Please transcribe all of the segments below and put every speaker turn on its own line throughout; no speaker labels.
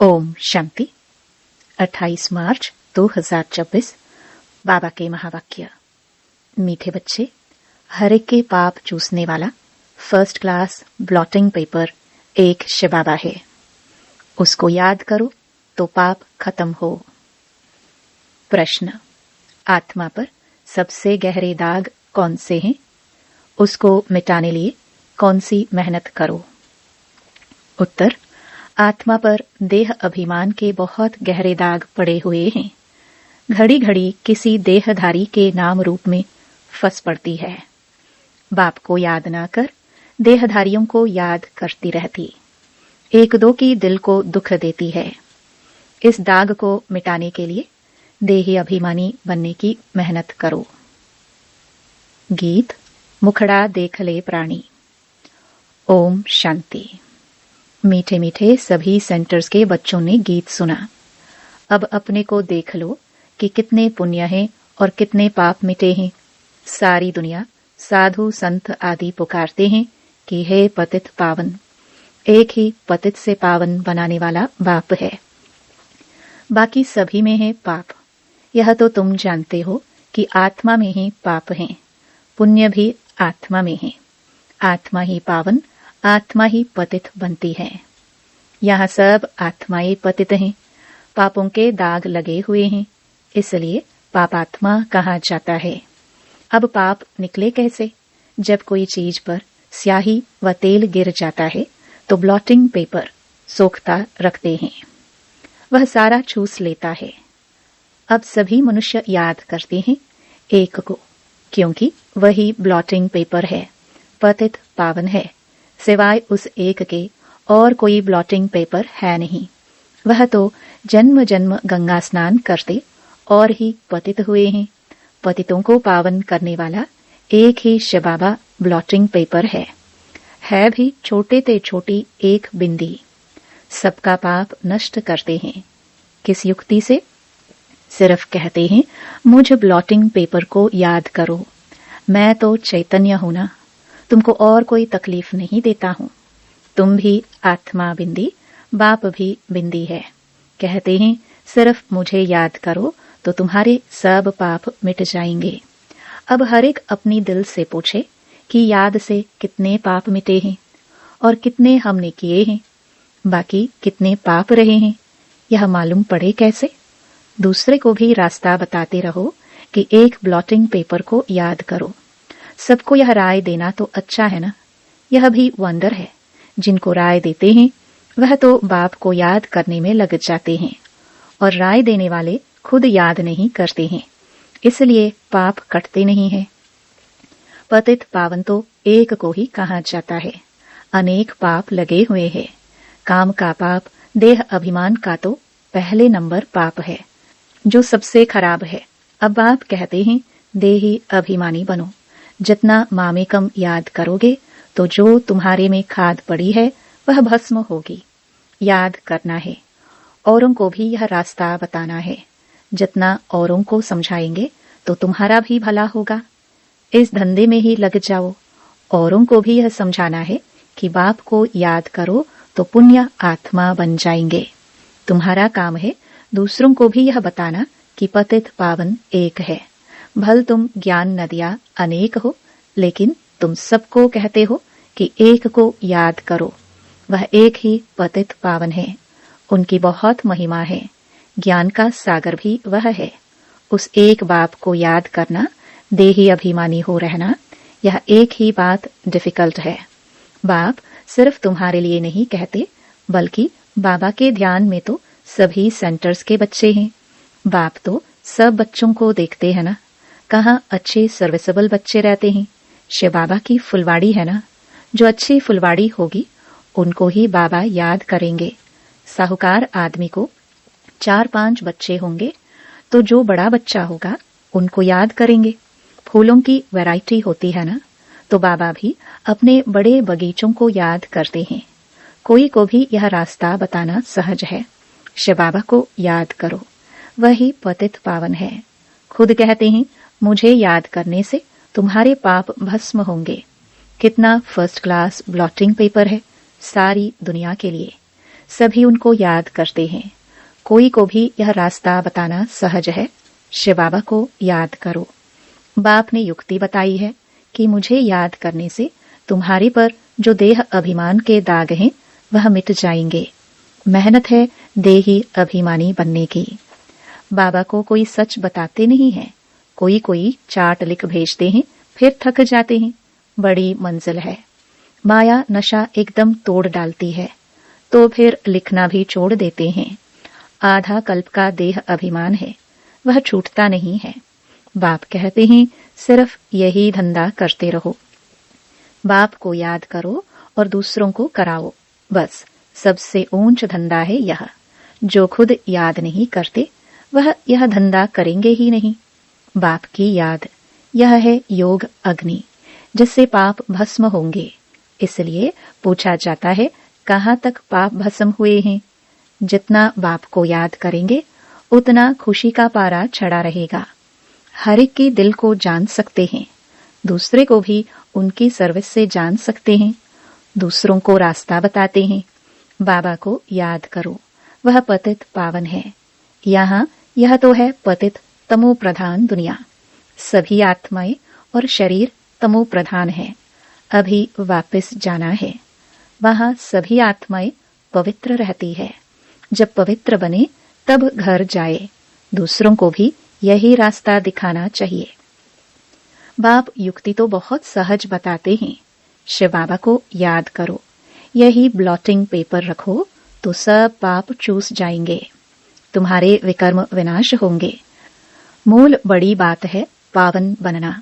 ओम शांति। 28 मार्च 2024 बाबा के महावाक्य। मीठे बच्चे, हर एक के पाप चूसने वाला फर्स्ट क्लास ब्लॉटिंग पेपर एक शिव बाबा है। उसको याद करो तो पाप खत्म हो। प्रश्न, आत्मा पर सबसे गहरे दाग कौन से हैं? उसको मिटाने लिए कौन सी मेहनत करो? उत्तर, आत्मा पर देह अभिमान के बहुत गहरे दाग पड़े हुए हैं। घड़ी घड़ी किसी देहधारी के नाम रूप में फंस पड़ती है। बाप को याद ना कर देहधारियों को याद करती रहती, एक दो की दिल को दुख देती है। इस दाग को मिटाने के लिए देही अभिमानी बनने की मेहनत करो। गीत मुखड़ा देख ले प्राणी। ओम शांति। मीठे मीठे सभी सेंटर्स के बच्चों ने गीत सुना। अब अपने को देख लो कि कितने पुण्य हैं और कितने पाप मिटे हैं। सारी दुनिया साधु संत आदि पुकारते हैं कि हे पतित पावन। एक ही पतित से पावन बनाने वाला बाप है, बाकी सभी में है पाप। यह तो तुम जानते हो कि आत्मा में ही पाप हैं, पुण्य भी आत्मा में है। आत्मा ही पावन, आत्मा ही पतित बनती है। यहाँ सब आत्माएं पतित हैं, पापों के दाग लगे हुए हैं, इसलिए पापात्मा कहा जाता है। अब पाप निकले कैसे? जब कोई चीज पर स्याही व तेल गिर जाता है तो ब्लॉटिंग पेपर सोखता रखते हैं, वह सारा चूस लेता है। अब सभी मनुष्य याद करते हैं एक को, क्योंकि वही ब्लॉटिंग पेपर है, पतित पावन है। सिवाय उस एक के और कोई ब्लॉटिंग पेपर है नहीं। वह तो जन्म जन्म गंगा स्नान करते और ही पतित हुए हैं। पतितों को पावन करने वाला एक ही शिव बाबा ब्लॉटिंग पेपर है भी छोटे ते छोटी एक बिंदी। सबका पाप नष्ट करते हैं। किस युक्ति से? सिर्फ कहते हैं मुझ ब्लॉटिंग पेपर को याद करो, मैं तो चैतन्य हूं ना, तुमको और कोई तकलीफ नहीं देता हूं। तुम भी आत्मा बिंदी, बाप भी बिंदी है। कहते हैं सिर्फ मुझे याद करो तो तुम्हारे सब पाप मिट जाएंगे। अब हर एक अपनी दिल से पूछे कि याद से कितने पाप मिटे हैं और कितने हमने किए हैं, बाकी कितने पाप रहे हैं। यह मालूम पड़े कैसे? दूसरे को भी रास्ता बताते रहो कि एक ब्लॉटिंग पेपर को याद करो। सबको यह राय देना तो अच्छा है ना, यह भी वंडर है। जिनको राय देते हैं वह तो बाप को याद करने में लग जाते हैं और राय देने वाले खुद याद नहीं करते हैं, इसलिए पाप कटते नहीं हैं। पतित पावन तो एक को ही कहा जाता है, अनेक पाप लगे हुए हैं। काम का पाप, देह अभिमान का तो पहले नंबर पाप है, जो सबसे खराब है। अब बाप कहते हैं देही अभिमानी बनो। जितना मामेकम याद करोगे तो जो तुम्हारे में खाद पड़ी है वह भस्म होगी। याद करना है, औरों को भी यह रास्ता बताना है। जितना औरों को समझाएंगे तो तुम्हारा भी भला होगा। इस धंधे में ही लग जाओ। औरों को भी यह समझाना है कि बाप को याद करो तो पुण्य आत्मा बन जाएंगे। तुम्हारा काम है दूसरों को भी यह बताना कि पतित पावन एक है। भल तुम ज्ञान नदियां अनेक हो, लेकिन तुम सबको कहते हो कि एक को याद करो। वह एक ही पतित पावन है, उनकी बहुत महिमा है। ज्ञान का सागर भी वह है। उस एक बाप को याद करना, देही अभिमानी हो रहना, यह एक ही बात डिफिकल्ट है। बाप सिर्फ तुम्हारे लिए नहीं कहते, बल्कि बाबा के ध्यान में तो सभी सेंटर्स के बच्चे हैं। बाप तो सब बच्चों को देखते हैं ना। कहाँ अच्छे सर्विसेबल बच्चे रहते हैं? शिव बाबा की फुलवाड़ी है ना। जो अच्छी फुलवाड़ी होगी उनको ही बाबा याद करेंगे। साहूकार आदमी को 4-5 बच्चे होंगे तो जो बड़ा बच्चा होगा उनको याद करेंगे। फूलों की वैरायटी होती है ना, तो बाबा भी अपने बड़े बगीचों को याद करते हैं। कोई को भी यह रास्ता बताना सहज है। शिव बाबा को याद करो, वही पतित पावन है। खुद कहते हैं मुझे याद करने से तुम्हारे पाप भस्म होंगे। कितना फर्स्ट क्लास ब्लॉटिंग पेपर है सारी दुनिया के लिए। सभी उनको याद करते हैं। कोई को भी यह रास्ता बताना सहज है। शिव बाबा को याद करो। बाप ने युक्ति बताई है कि मुझे याद करने से तुम्हारे पर जो देह अभिमान के दाग हैं वह मिट जाएंगे। मेहनत है देही अभिमानी बनने की। बाबा को कोई सच बताते नहीं है। कोई कोई चार्ट लिख भेजते हैं, फिर थक जाते हैं। बड़ी मंजिल है। माया नशा एकदम तोड़ डालती है, तो फिर लिखना भी छोड़ देते हैं। आधा कल्प का देह अभिमान है, वह छूटता नहीं है। बाप कहते हैं सिर्फ यही धंधा करते रहो। बाप को याद करो और दूसरों को कराओ। बस सबसे ऊंच धंधा है यह। जो खुद याद नहीं करते वह यह धंधा करेंगे ही नहीं। बाप की याद, यह है योग अग्नि, जिससे पाप भस्म होंगे। इसलिए पूछा जाता है कहाँ तक पाप भस्म हुए हैं। जितना बाप को याद करेंगे उतना खुशी का पारा चढ़ा रहेगा। हर एक के दिल को जान सकते हैं, दूसरे को भी उनकी सर्विस से जान सकते हैं, दूसरों को रास्ता बताते हैं। बाबा को याद करो, वह पतित पावन है। यहाँ यह तो है पतित तमो प्रधान दुनिया। सभी आत्माएं और शरीर तमो प्रधान है। अभी वापस जाना है। वहां सभी आत्माएं पवित्र रहती है। जब पवित्र बने तब घर जाए। दूसरों को भी यही रास्ता दिखाना चाहिए। बाप युक्ति तो बहुत सहज बताते हैं। शिव बाबा को याद करो। यही ब्लॉटिंग पेपर रखो तो सब पाप चूस जाएंगे। तुम्हारे विकर्म विनाश होंगे। मूल बड़ी बात है पावन बनना।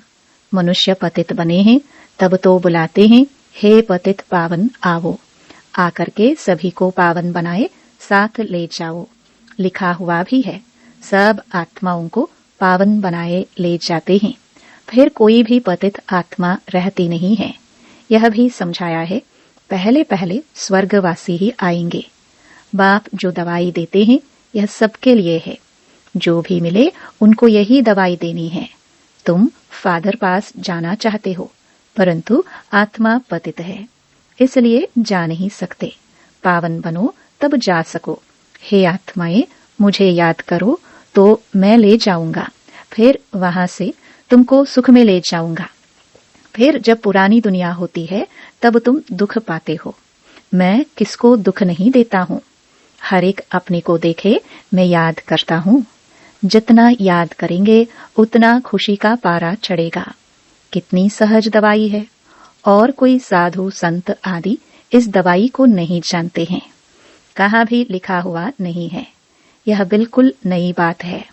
मनुष्य पतित बने हैं तब तो बुलाते हैं, हे पतित पावन आओ। आकर के सभी को पावन बनाए साथ ले जाओ। लिखा हुआ भी है, सब आत्माओं को पावन बनाए ले जाते हैं। फिर कोई भी पतित आत्मा रहती नहीं है। यह भी समझाया है, पहले पहले स्वर्गवासी ही आएंगे। बाप जो दवाई देते हैं यह सबके लिए है। जो भी मिले उनको यही दवाई देनी है। तुम फादर पास जाना चाहते हो, परंतु आत्मा पतित है, इसलिए जा नहीं सकते। पावन बनो तब जा सको। हे आत्माएं, मुझे याद करो तो मैं ले जाऊंगा। फिर वहां से तुमको सुख में ले जाऊंगा। फिर जब पुरानी दुनिया होती है तब तुम दुख पाते हो। मैं किसको दुख नहीं देता हूँ। हर एक अपने को देखे, मैं याद करता हूँ। जितना याद करेंगे उतना खुशी का पारा चढ़ेगा। कितनी सहज दवाई है। और कोई साधु संत आदि इस दवाई को नहीं जानते हैं। कहाँ भी लिखा हुआ नहीं है। यह बिल्कुल नई बात है।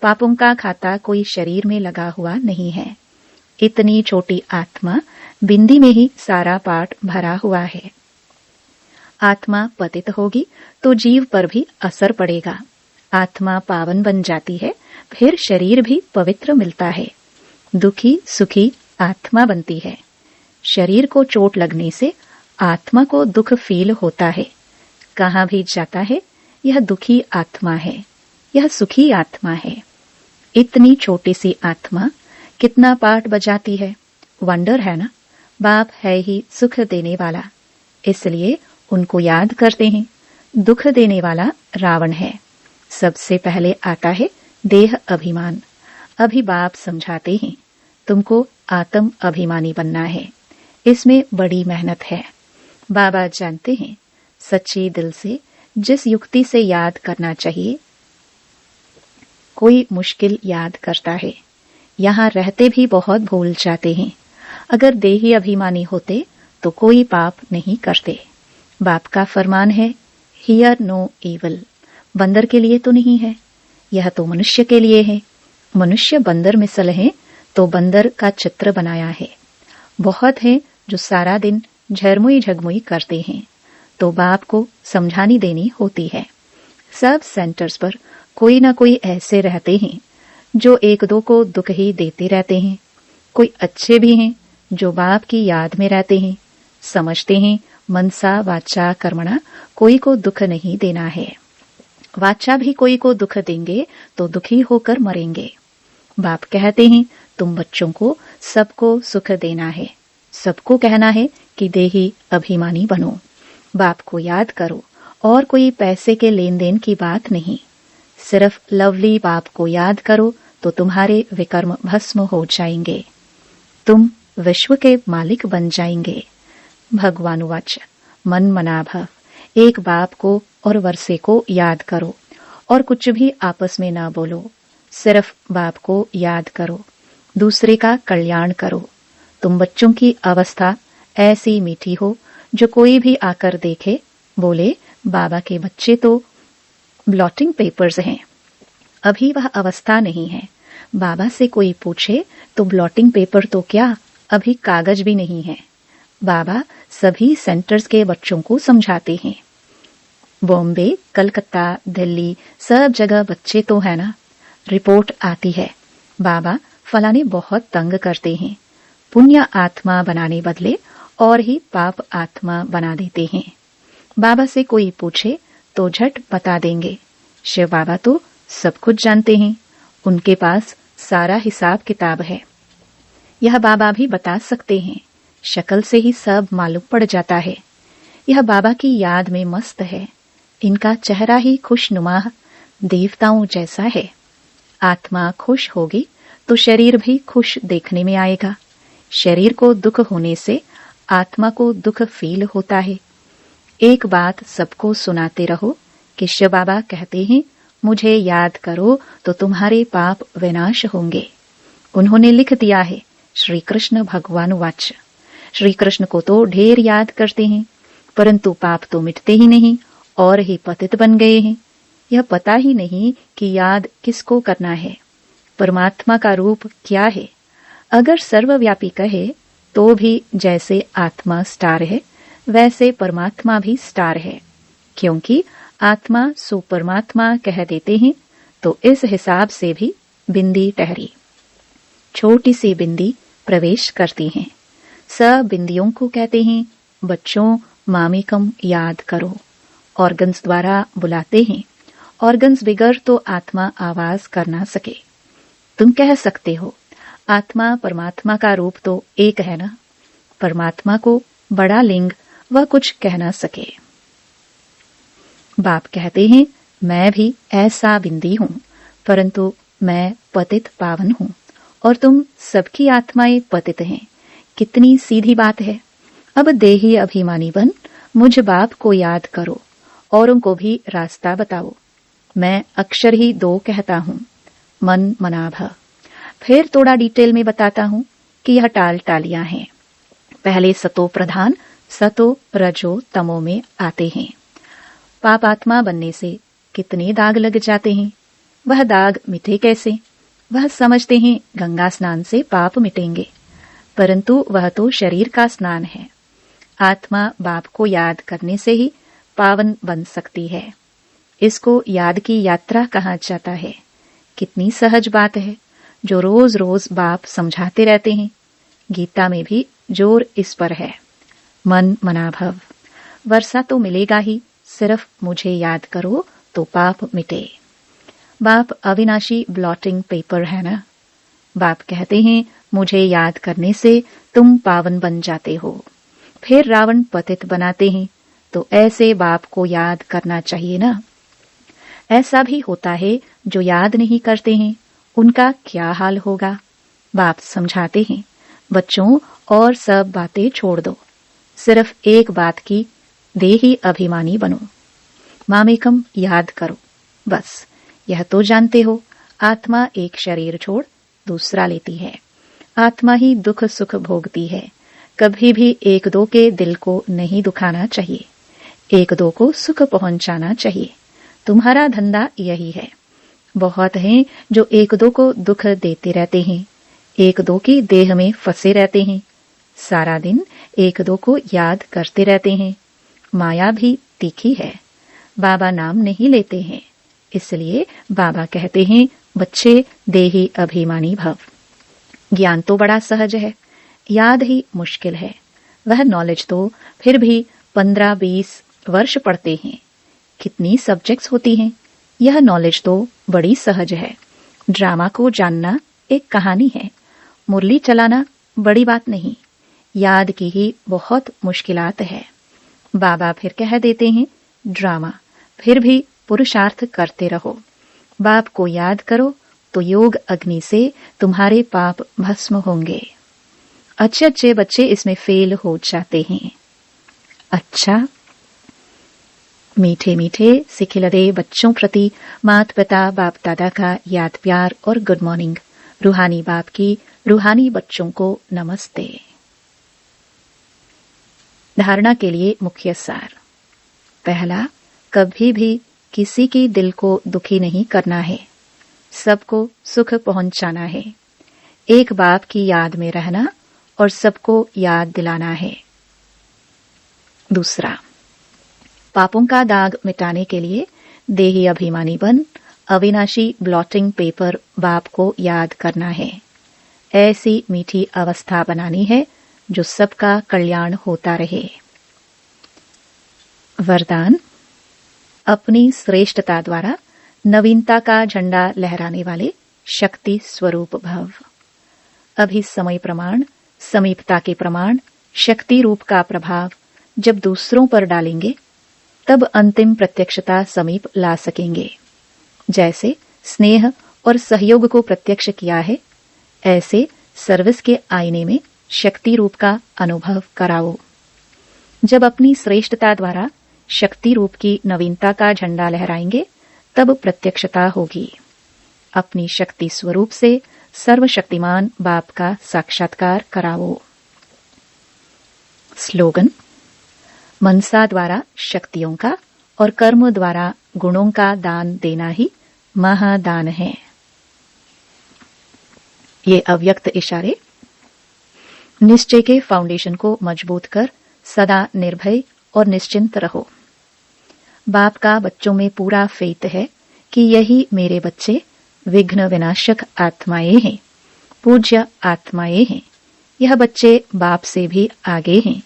पापों का खाता कोई शरीर में लगा हुआ नहीं है। इतनी छोटी आत्मा बिंदी में ही सारा पाठ भरा हुआ है। आत्मा पतित होगी तो जीव पर भी असर पड़ेगा। आत्मा पावन बन जाती है, फिर शरीर भी पवित्र मिलता है। दुखी सुखी आत्मा बनती है। शरीर को चोट लगने से आत्मा को दुख फील होता है। कहाँ भी जाता है यह दुखी आत्मा है, यह सुखी आत्मा है। इतनी छोटी सी आत्मा कितना पाठ बजाती है। वंडर है ना। बाप है ही सुख देने वाला, इसलिए उनको याद करते हैं। दुख देने वाला रावण है। सबसे पहले आता है देह अभिमान। अभी बाप समझाते हैं तुमको आत्म अभिमानी बनना है। इसमें बड़ी मेहनत है। बाबा जानते हैं सच्ची दिल से जिस युक्ति से याद करना चाहिए। कोई मुश्किल याद करता है, यहाँ रहते भी बहुत भूल जाते हैं। अगर देही अभिमानी होते तो कोई पाप नहीं करते। बाप का फरमान है, हियर नो इविल। बंदर के लिए तो नहीं है, यह तो मनुष्य के लिए है। मनुष्य बंदर मिसल है तो बंदर का चित्र बनाया है। बहुत हैं जो सारा दिन झरमुई झगमुई करते हैं, तो बाप को समझानी देनी होती है। सब सेंटर्स पर कोई ना कोई ऐसे रहते हैं जो एक दो को दुख ही देते रहते हैं। कोई अच्छे भी हैं जो बाप की याद में रहते हैं, समझते हैं मनसा वाचा कर्मणा कोई को दुख नहीं देना है। वाचा भी कोई को दुख देंगे तो दुखी होकर मरेंगे। बाप कहते हैं तुम बच्चों को सबको सुख देना है, सबको कहना है कि देही अभिमानी बनो। बाप को याद करो और कोई पैसे के लेन देन की बात नहीं। सिर्फ लवली बाप को याद करो तो तुम्हारे विकर्म भस्म हो जाएंगे, तुम विश्व के मालिक बन जाएंगे। भगवानुवाच मन मना भव, एक बाप को और वर्षे को याद करो और कुछ भी आपस में ना बोलो, सिर्फ बाप को याद करो, दूसरे का कल्याण करो। तुम बच्चों की अवस्था ऐसी मीठी हो जो कोई भी आकर देखे बोले बाबा के बच्चे तो ब्लॉटिंग पेपर्स हैं। अभी वह अवस्था नहीं है। बाबा से कोई पूछे तो ब्लॉटिंग पेपर तो क्या, अभी कागज भी नहीं है। बाबा सभी सेंटर्स के बच्चों को समझाते हैं। बॉम्बे, कलकत्ता, दिल्ली, सब जगह बच्चे तो है ना। रिपोर्ट आती है बाबा फलाने बहुत तंग करते हैं, पुण्य आत्मा बनाने बदले और ही पाप आत्मा बना देते हैं। बाबा से कोई पूछे तो झट बता देंगे। शिव बाबा तो सब कुछ जानते हैं, उनके पास सारा हिसाब किताब है। यह बाबा भी बता सकते हैं, शक्ल से ही सब मालूम पड़ जाता है। यह बाबा की याद में मस्त है। इनका चेहरा ही खुशनुमा देवताओं जैसा है। आत्मा खुश होगी तो शरीर भी खुश देखने में आएगा। शरीर को दुख होने से आत्मा को दुख फील होता है। एक बात सबको सुनाते रहो कि शिव बाबा कहते हैं मुझे याद करो तो तुम्हारे पाप विनाश होंगे। उन्होंने लिख दिया है श्री कृष्ण भगवानुवाच। श्री कृष्ण को तो ढेर याद करते हैं, परंतु पाप तो मिटते ही नहीं और ही पतित बन गए हैं। यह पता ही नहीं कि याद किसको करना है, परमात्मा का रूप क्या है। अगर सर्वव्यापी कहे तो भी जैसे आत्मा स्टार है वैसे परमात्मा भी स्टार है, क्योंकि आत्मा सो परमात्मा कह देते हैं तो इस हिसाब से भी बिंदी ठहरी। छोटी सी बिंदी प्रवेश करती है। सब बिंदियों को कहते हैं बच्चों मामिकम याद करो। ऑर्गन्स द्वारा बुलाते हैं। ऑर्गन्स बिगर तो आत्मा आवाज कर ना सके। तुम कह सकते हो आत्मा परमात्मा का रूप तो एक है ना। परमात्मा को बड़ा लिंग वह कुछ कह ना सके। बाप कहते हैं मैं भी ऐसा बिंदी हूं, परंतु मैं पतित पावन हूं और तुम सबकी आत्माएं पतित हैं। कितनी सीधी बात है। अब देही अभिमानी बन मुझ बाप को याद करो, औरों को भी रास्ता बताओ। मैं अक्षर ही दो कहता हूं, मन मनाभ। फिर थोड़ा डिटेल में बताता हूं कि यह टाल टालियां हैं। पहले सतो प्रधान सतो रजो तमो में आते हैं। पाप आत्मा बनने से कितने दाग लग जाते हैं। वह दाग मिटे कैसे। वह समझते हैं गंगा स्नान से पाप मिटेंगे, परंतु वह तो शरीर का स्नान है। आत्मा बाप को याद करने से ही पावन बन सकती है। इसको याद की यात्रा कहा जाता है। कितनी सहज बात है जो रोज रोज बाप समझाते रहते हैं। गीता में भी जोर इस पर है, मन मनाभव। वर्षा तो मिलेगा ही, सिर्फ मुझे याद करो तो पाप मिटे। बाप अविनाशी ब्लॉटिंग पेपर है ना। बाप कहते हैं मुझे याद करने से तुम पावन बन जाते हो। फिर रावण पतित बनाते हैं, तो ऐसे बाप को याद करना चाहिए ना। ऐसा भी होता है जो याद नहीं करते हैं, उनका क्या हाल होगा। बाप समझाते हैं बच्चों और सब बातें छोड़ दो, सिर्फ एक बात की देही अभिमानी बनो। मामेकम याद करो। बस यह तो जानते हो आत्मा एक शरीर छोड़ दूसरा लेती है। आत्मा ही दुख सुख भोगती है। कभी भी एक दो के दिल को नहीं दुखाना चाहिए, एक दो को सुख पहुंचाना चाहिए। तुम्हारा धंधा यही है। बहुत हैं जो एक दो को दुख देते रहते हैं, एक दो की देह में फंसे रहते हैं, सारा दिन एक दो को याद करते रहते हैं। माया भी तीखी है। बाबा नाम नहीं लेते हैं, इसलिए बाबा कहते हैं बच्चे देही अभिमानी भव। ज्ञान तो बड़ा सहज है, याद ही मुश्किल है। वह नॉलेज तो फिर भी 15-20 वर्ष पढ़ते हैं। कितनी सब्जेक्ट्स होती हैं। यह नॉलेज तो बड़ी सहज है। ड्रामा को जानना एक कहानी है, मुरली चलाना बड़ी बात नहीं। याद की ही बहुत मुश्किलात है। बाबा फिर कह देते हैं ड्रामा, फिर भी पुरुषार्थ करते रहो। बाप को याद करो तो योग अग्नि से तुम्हारे पाप भस्म होंगे। अच्छे अच्छे बच्चे इसमें फेल हो जाते हैं। अच्छा, मीठे मीठे सिखिलदे बच्चों प्रति माता पिता बाप दादा का याद प्यार और गुड मॉर्निंग। रूहानी बाप की रूहानी बच्चों को नमस्ते। धारणा के लिए मुख्य सार। पहला, कभी भी किसी की दिल को दुखी नहीं करना है, सबको सुख पहुंचाना है। एक बाप की याद में रहना और सबको याद दिलाना है। दूसरा, पापों का दाग मिटाने के लिए देही अभिमानी बन अविनाशी ब्लॉटिंग पेपर बाप को याद करना है। ऐसी मीठी अवस्था बनानी है जो सबका कल्याण होता रहे। वरदान, अपनी श्रेष्ठता द्वारा नवीनता का झंडा लहराने वाले शक्ति स्वरूप भव। अभी समय प्रमाण, समीपता के प्रमाण, शक्ति रूप का प्रभाव जब दूसरों पर डालेंगे तब अंतिम प्रत्यक्षता समीप ला सकेंगे। जैसे स्नेह और सहयोग को प्रत्यक्ष किया है, ऐसे सर्विस के आईने में शक्ति रूप का अनुभव कराओ। जब अपनी श्रेष्ठता द्वारा शक्ति रूप की नवीनता का झंडा लहराएंगे तब प्रत्यक्षता होगी। अपनी शक्ति स्वरूप से सर्वशक्तिमान बाप का साक्षात्कार कराओ। स्लोगन, मनसा द्वारा शक्तियों का और कर्म द्वारा गुणों का दान देना ही महादान है। ये अव्यक्त इशारे निश्चय के फाउंडेशन को मजबूत कर सदा निर्भय और निश्चिंत रहो। बाप का बच्चों में पूरा फेथ है कि यही मेरे बच्चे विघ्न विनाशक आत्माएं हैं, पूज्य आत्माएं हैं। यह बच्चे बाप से भी आगे हैं,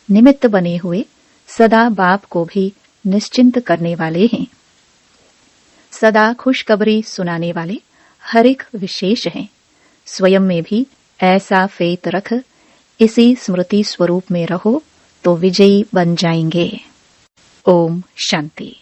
निमित्त बने हुए सदा बाप को भी निश्चिंत करने वाले हैं। सदा खुशखबरी सुनाने वाले हर एक विशेष हैं। स्वयं में भी ऐसा फेथ रख इसी स्मृति स्वरूप में रहो तो विजयी बन जाएंगे। ओम शांति।